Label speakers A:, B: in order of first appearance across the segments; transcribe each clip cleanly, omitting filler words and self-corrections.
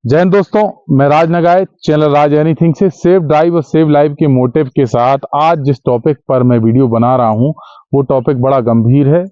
A: जय हिंद दोस्तों, मैं राज नगाए चैनल राज एनीथिंग से सेफ ड्राइव और सेव लाइफ के मोटिव के साथ आज जिस टॉपिक पर मैं वीडियो बना रहा हूं वो टॉपिक बड़ा गंभीर है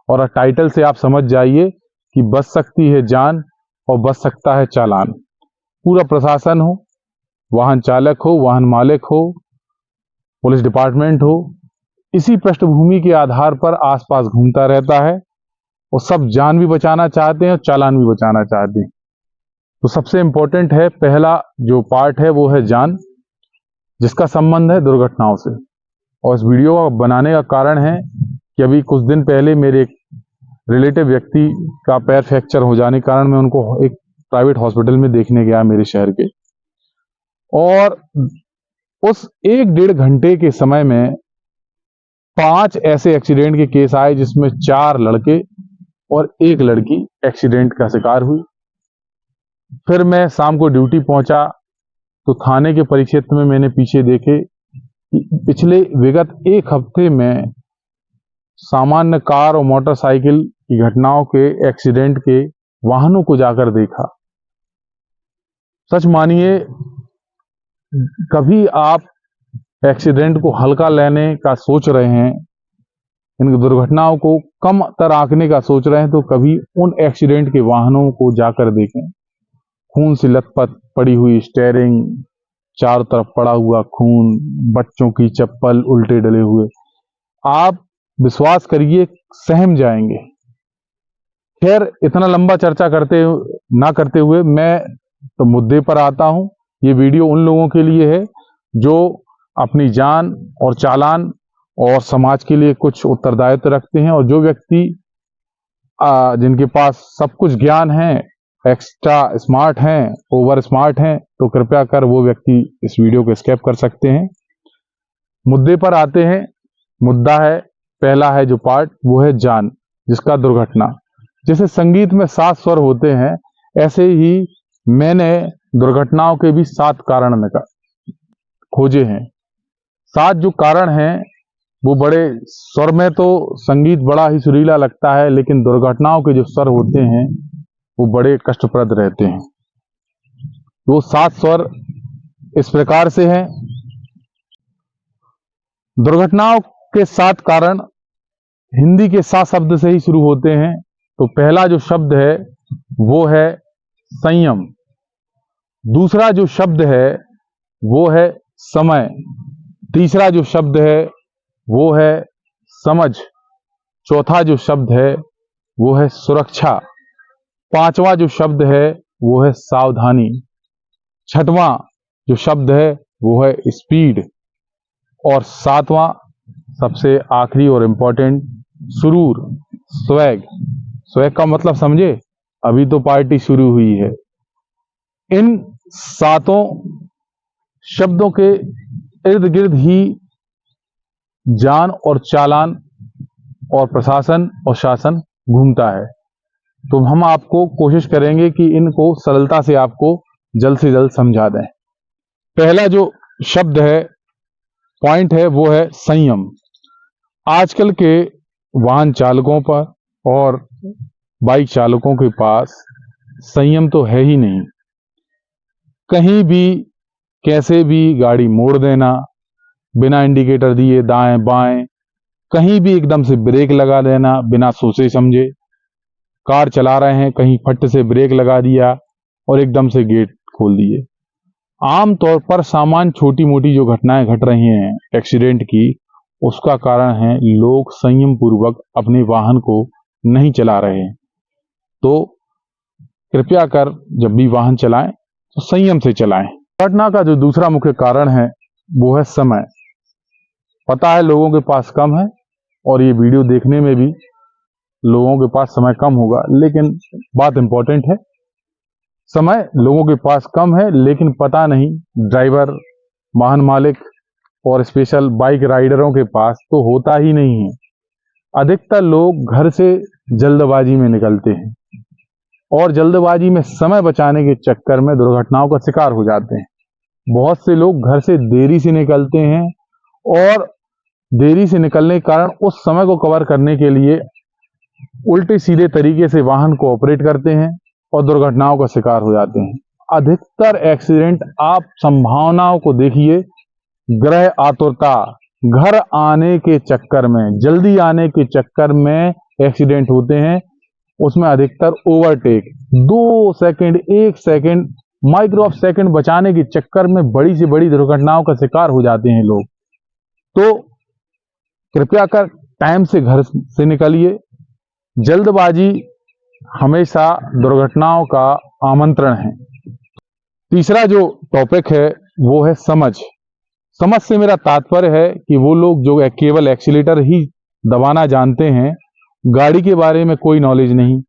A: और टाइटल से आप समझ जाइए कि बच सकती है जान और बच सकता है चालान। पूरा प्रशासन हो, वाहन चालक हो, वाहन मालिक हो, पुलिस डिपार्टमेंट हो, इसी पृष्ठभूमि के आधार पर आसपास घूमता रहता है और सब जान भी बचाना चाहते हैं और चालान भी बचाना चाहते हैं। तो सबसे इंपॉर्टेंट है, पहला जो पार्ट है वो है जान, जिसका संबंध है दुर्घटनाओं से। और इस वीडियो को बनाने का कारण है कि अभी कुछ दिन पहले मेरे एक रिलेटिव व्यक्ति का पैर फ्रैक्चर हो जाने के कारण मैं उनको एक प्राइवेट हॉस्पिटल में देखने गया मेरे शहर के, और उस 1-1.5 घंटे के समय में 5 ऐसे एक्सीडेंट के केस आए जिसमें 4 लड़के और 1 लड़की एक्सीडेंट का शिकार हुई। फिर मैं शाम को ड्यूटी पहुंचा तो थाने के परिक्षेत्र में मैंने पीछे देखे कि पिछले विगत 1 हफ्ते में सामान्य कार और मोटरसाइकिल की घटनाओं के एक्सीडेंट के वाहनों को जाकर देखा। सच मानिए, कभी आप एक्सीडेंट को हल्का लेने का सोच रहे हैं, इन दुर्घटनाओं को कम तर आंकने का सोच रहे हैं, तो कभी उन एक्सीडेंट के वाहनों को जाकर देखें। खून से लथपथ पड़ी हुई स्टीयरिंग, चारों तरफ पड़ा हुआ खून, बच्चों की चप्पल उल्टे डले हुए, आप विश्वास करिए सहम जाएंगे। खैर, इतना लंबा चर्चा करते हुए मैं तो मुद्दे पर आता हूं। ये वीडियो उन लोगों के लिए है जो अपनी जान और चालान और समाज के लिए कुछ उत्तरदायित्व रखते हैं, और जो व्यक्ति जिनके पास सब कुछ ज्ञान है, एक्स्ट्रा स्मार्ट हैं, ओवर स्मार्ट हैं, तो कृपया कर वो व्यक्ति इस वीडियो को स्किप कर सकते हैं। मुद्दे पर आते हैं। मुद्दा है, पहला है जो पार्ट वो है जान, जिसका दुर्घटना। जैसे संगीत में 7 स्वर होते हैं, ऐसे ही मैंने दुर्घटनाओं के भी 7 कारण खोजे हैं। 7 जो कारण हैं वो बड़े, स्वर में तो संगीत बड़ा ही सुरीला लगता है, लेकिन दुर्घटनाओं के जो स्वर होते हैं वो बड़े कष्टप्रद रहते हैं। वो 7 स्वर इस प्रकार से हैं। दुर्घटनाओं के 7 कारण हिंदी के 7 शब्द से ही शुरू होते हैं। तो पहला जो शब्द है वो है संयम। दूसरा जो शब्द है वो है समय। तीसरा जो शब्द है वो है समझ। चौथा जो शब्द है वो है सुरक्षा। 5वां जो शब्द है वो है सावधानी। 6वां जो शब्द है वो है स्पीड। और 7वां सबसे आखिरी और इंपॉर्टेंट, सुरूर, स्वैग। स्वैग का मतलब समझे? अभी तो पार्टी शुरू हुई है। इन 7 शब्दों के इर्द गिर्द ही जान और चालान और प्रशासन और शासन घूमता है। तो हम आपको कोशिश करेंगे कि इनको सरलता से आपको जल्द से जल्द समझा दें। पहला जो शब्द है, पॉइंट है, वो है संयम। आजकल के वाहन चालकों पर और बाइक चालकों के पास संयम तो है ही नहीं। कहीं भी कैसे भी गाड़ी मोड़ देना, बिना इंडिकेटर दिए दाएं बाएं, कहीं भी एकदम से ब्रेक लगा देना बिना सोचे समझे। कार चला रहे हैं, कहीं फट से ब्रेक लगा दिया और एकदम से गेट खोल दिए। आमतौर पर सामान्य छोटी मोटी जो घटनाएं घट रही हैं एक्सीडेंट की, उसका कारण है लोग संयम पूर्वक अपने वाहन को नहीं चला रहे हैं। तो कृपया कर जब भी वाहन चलाएं तो संयम से चलाएं। घटना का जो दूसरा मुख्य कारण है वो है समय। पता है लोगों के पास कम है, और ये वीडियो देखने में भी लोगों के पास समय कम होगा, लेकिन बात इंपॉर्टेंट है। समय लोगों के पास कम है, लेकिन पता नहीं ड्राइवर, वाहन मालिक और स्पेशल बाइक राइडरों के पास तो होता ही नहीं है। अधिकतर लोग घर से जल्दबाजी में निकलते हैं और जल्दबाजी में समय बचाने के चक्कर में दुर्घटनाओं का शिकार हो जाते हैं। बहुत से लोग घर से देरी से निकलते हैं और देरी से निकलने के कारण उस समय को कवर करने के लिए उल्टे सीधे तरीके से वाहन को ऑपरेट करते हैं और दुर्घटनाओं का शिकार हो जाते हैं। अधिकतर एक्सीडेंट आप संभावनाओं को देखिए, ग्रह आतुरता, घर आने के चक्कर में, जल्दी आने के चक्कर में एक्सीडेंट होते हैं। उसमें अधिकतर overtake, 2 second, 1 second, micro of second बचाने के चक्कर में बड़ी से बड़ी दुर्घटनाओं का शिकार हो जाते हैं लोग। तो कृपया कर टाइम से घर से निकलिए। जल्दबाजी हमेशा दुर्घटनाओं का आमंत्रण है। तीसरा जो टॉपिक है वो है समझ। समझ से मेरा तात्पर्य है कि वो लोग जो केवल एक्सीलेटर ही दबाना जानते हैं, गाड़ी के बारे में कोई नॉलेज नहीं,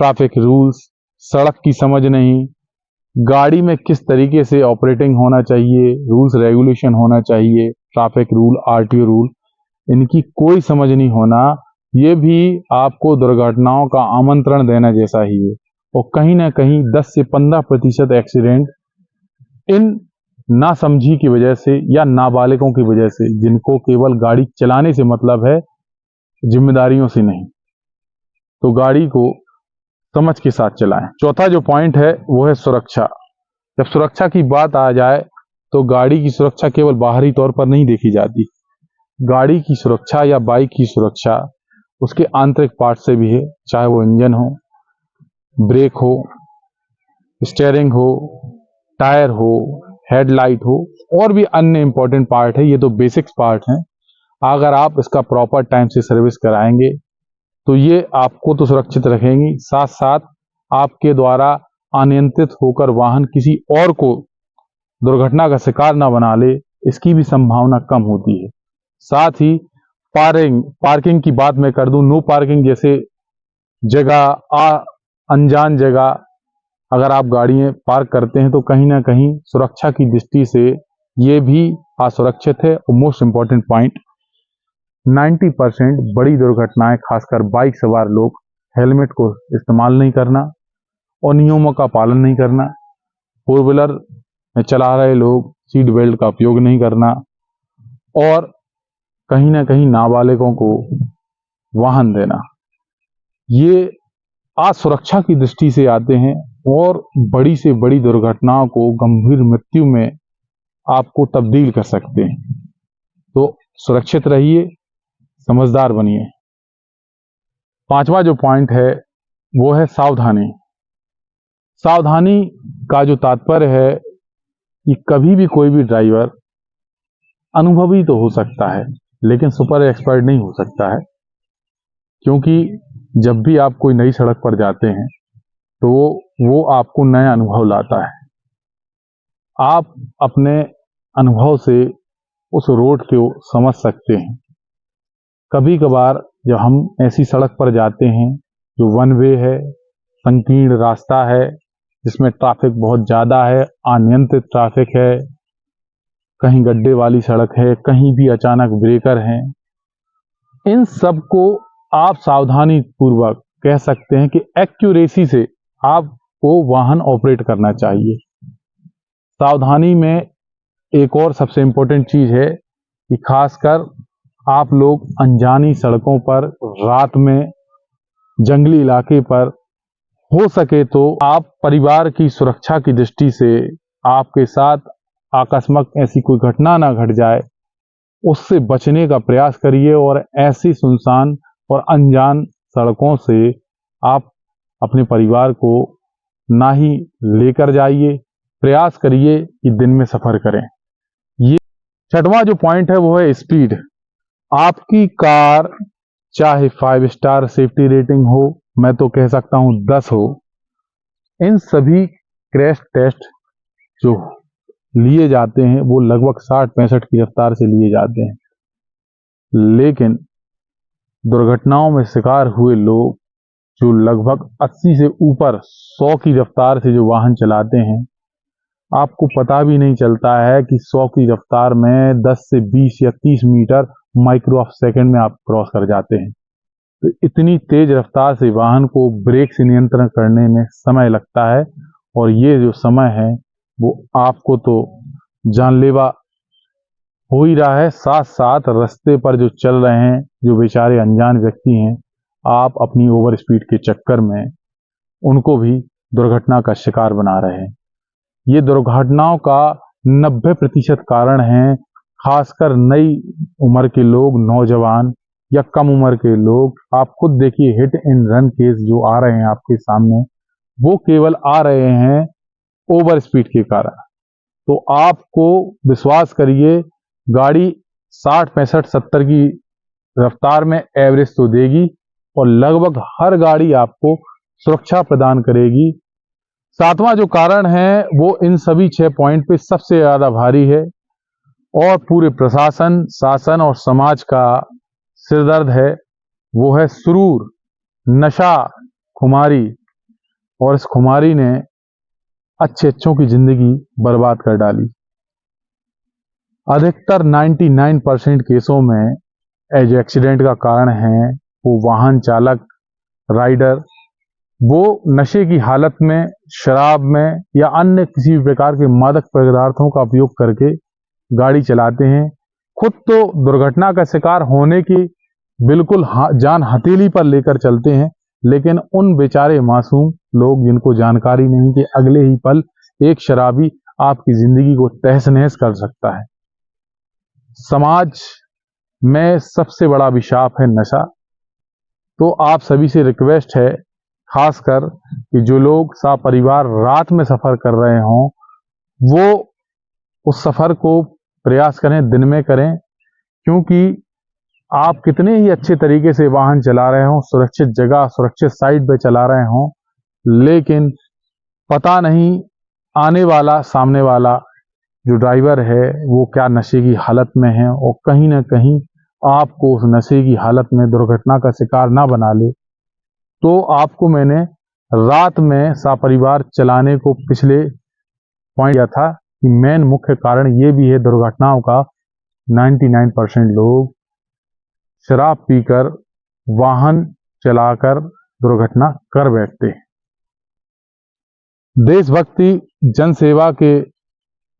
A: ट्रैफिक रूल्स, सड़क की समझ नहीं, गाड़ी में किस तरीके से ऑपरेटिंग होना चाहिए, रूल्स रेगुलेशन होना चाहिए, ट्रैफिक रूल, आरटीओ रूल, इनकी कोई समझ नहीं होना, ये भी आपको दुर्घटनाओं का आमंत्रण देना जैसा ही है। और कहीं ना कहीं 10 से 15% एक्सीडेंट इन नासमझी की वजह से या नाबालिगों की वजह से, जिनको केवल गाड़ी चलाने से मतलब है, जिम्मेदारियों से नहीं। तो गाड़ी को समझ के साथ चलाएं। चौथा जो पॉइंट है वो है सुरक्षा। जब सुरक्षा की बात आ जाए तो गाड़ी की सुरक्षा केवल बाहरी तौर पर नहीं देखी जाती। गाड़ी की सुरक्षा या बाइक की सुरक्षा उसके आंतरिक पार्ट से भी है, चाहे वो इंजन हो, ब्रेक हो, स्टीयरिंग हो, टायर हो, हेडलाइट हो, और भी अन्य इंपॉर्टेंट पार्ट है। ये तो बेसिक्स पार्ट हैं। अगर आप इसका प्रॉपर टाइम से सर्विस कराएंगे तो ये आपको तो सुरक्षित रखेंगी, साथ साथ आपके द्वारा अनियंत्रित होकर वाहन किसी और को दुर्घटना का शिकार ना बना ले, इसकी भी संभावना कम होती है। साथ ही पार्किंग की बात मैं कर दूं, नो पार्किंग जैसे जगह, अनजान जगह अगर आप गाड़ियां पार्क करते हैं तो कहीं ना कहीं सुरक्षा की दृष्टि से ये भी असुरक्षित है। और मोस्ट इंपॉर्टेंट पॉइंट, 90% बड़ी दुर्घटनाएं, खासकर बाइक सवार लोग हेलमेट को इस्तेमाल नहीं करना और नियमों का पालन नहीं करना, 4 व्हीलर में चला रहे लोग सीट बेल्ट का उपयोग नहीं करना, और कहीं ना कहीं नाबालिगों को वाहन देना, ये असुरक्षा की दृष्टि से आते हैं और बड़ी से बड़ी दुर्घटनाओं को गंभीर मृत्यु में आपको तब्दील कर सकते हैं। तो सुरक्षित रहिए, समझदार बनिए। पांचवा जो पॉइंट है वो है सावधानी। सावधानी का जो तात्पर्य है कि कभी भी कोई भी ड्राइवर अनुभवी तो हो सकता है लेकिन सुपर एक्सपर्ट नहीं हो सकता है, क्योंकि जब भी आप कोई नई सड़क पर जाते हैं तो वो आपको नया अनुभव लाता है। आप अपने अनुभव से उस रोड को समझ सकते हैं। कभी कभार जब हम ऐसी सड़क पर जाते हैं जो वन वे है, संकीर्ण रास्ता है, जिसमें ट्रैफिक बहुत ज़्यादा है, अनियंत्रित ट्रैफिक है, कहीं गड्ढे वाली सड़क है, कहीं भी अचानक ब्रेकर हैं, इन सब को आप सावधानी पूर्वक, कह सकते हैं कि एक्यूरेसी से आपको वाहन ऑपरेट करना चाहिए। सावधानी में एक और सबसे इम्पोर्टेंट चीज़ है कि खासकर आप लोग अनजानी सड़कों पर, रात में, जंगली इलाके पर, हो सके तो आप परिवार की सुरक्षा की दृष्टि से आपके साथ आकस्मिक ऐसी कोई घटना ना घट जाए, उससे बचने का प्रयास करिए। और ऐसी सुनसान और अनजान सड़कों से आप अपने परिवार को ना ही लेकर जाइए, प्रयास करिए कि दिन में सफर करें। ये छठवां जो पॉइंट है वो है स्पीड। आपकी कार चाहे 5 स्टार सेफ्टी रेटिंग हो, मैं तो कह सकता हूं 10 हो, इन सभी क्रैश टेस्ट जो लिए जाते हैं वो लगभग 60-65 की रफ्तार से लिए जाते हैं, लेकिन दुर्घटनाओं में शिकार हुए लोग जो लगभग 80 से ऊपर 100 की रफ्तार से जो वाहन चलाते हैं, आपको पता भी नहीं चलता है कि 100 की रफ्तार में 10 से 20 या 30 मीटर माइक्रो ऑफ सेकंड में आप क्रॉस कर जाते हैं। तो इतनी तेज रफ्तार से वाहन को ब्रेक से नियंत्रण करने में समय लगता है, और ये जो समय है वो आपको तो जानलेवा हो ही रहा है, साथ साथ रास्ते पर जो चल रहे हैं जो बेचारे अनजान व्यक्ति हैं, आप अपनी ओवर स्पीड के चक्कर में उनको भी दुर्घटना का शिकार बना रहे हैं। ये दुर्घटनाओं का 90% कारण है, खासकर नई उम्र के लोग, नौजवान या कम उम्र के लोग। आप खुद देखिए, हिट एंड रन केस जो आ रहे हैं आपके सामने, वो केवल आ रहे हैं ओवर स्पीड के कारण। तो आपको विश्वास करिए, गाड़ी 60, 65, 70 की रफ्तार में एवरेज तो देगी और लगभग हर गाड़ी आपको सुरक्षा प्रदान करेगी। सातवां जो कारण है वो इन सभी 6 पॉइंट पे सबसे ज्यादा भारी है और पूरे प्रशासन, शासन और समाज का सिरदर्द है, वो है सुरूर, नशा, खुमारी। और इस खुमारी ने अच्छों की जिंदगी बर्बाद कर डाली। अधिकतर 99% केसों में जो एक्सीडेंट का कारण है वो वाहन चालक, राइडर, वो नशे की हालत में, शराब में या अन्य किसी भी प्रकार के मादक पदार्थों का उपयोग करके गाड़ी चलाते हैं। खुद तो दुर्घटना का शिकार होने की बिल्कुल जान हथेली पर लेकर चलते हैं, लेकिन उन बेचारे मासूम लोग जिनको जानकारी नहीं कि अगले ही पल एक शराबी आपकी जिंदगी को तहस नहस कर सकता है। समाज में सबसे बड़ा अभिशाप है नशा। तो आप सभी से रिक्वेस्ट है, खासकर कि जो लोग सपरिवार रात में सफर कर रहे हों, वो उस सफर को प्रयास करें दिन में करें, क्योंकि आप कितने ही अच्छे तरीके से वाहन चला रहे हों, सुरक्षित जगह, सुरक्षित साइड पे चला रहे हों, लेकिन पता नहीं आने वाला, सामने वाला जो ड्राइवर है वो क्या नशे की हालत में है और कहीं ना कहीं आपको उस नशे की हालत में दुर्घटना का शिकार ना बना ले। तो आपको मैंने रात में सपरिवार चलाने को पिछले पॉइंट किया था कि मेन मुख्य कारण ये भी है दुर्घटनाओं का, 99% लोग शराब पीकर वाहन चलाकर दुर्घटना कर बैठते हैं। देशभक्ति, जनसेवा के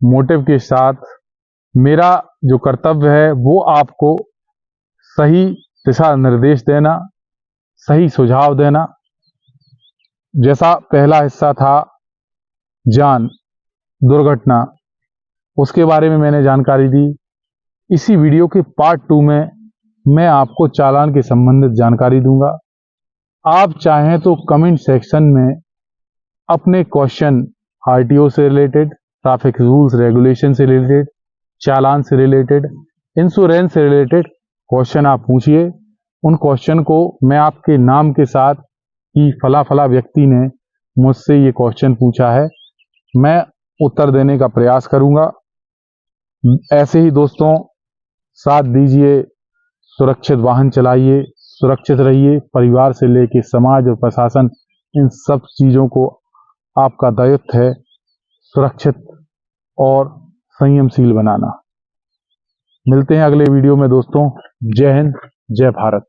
A: मोटिव के साथ मेरा जो कर्तव्य है वो आपको सही दिशा निर्देश देना, सही सुझाव देना। जैसा पहला हिस्सा था जान, दुर्घटना, उसके बारे में मैंने जानकारी दी। इसी वीडियो के पार्ट 2 में मैं आपको चालान के संबंधित जानकारी दूंगा। आप चाहें तो कमेंट सेक्शन में अपने क्वेश्चन आरटीओ से रिलेटेड, ट्रैफिक रूल्स रेगुलेशन से रिलेटेड, चालान से रिलेटेड, इंश्योरेंस से रिलेटेड क्वेश्चन आप पूछिए। उन क्वेश्चन को मैं आपके नाम के साथ कि फला फला व्यक्ति ने मुझसे ये क्वेश्चन पूछा है, मैं उत्तर देने का प्रयास करूंगा। ऐसे ही दोस्तों साथ दीजिए, सुरक्षित वाहन चलाइए, सुरक्षित रहिए। परिवार से लेकर समाज और प्रशासन, इन सब चीज़ों को आपका दायित्व है सुरक्षित और संयमशील बनाना। मिलते हैं अगले वीडियो में दोस्तों। जय हिंद, जय भारत।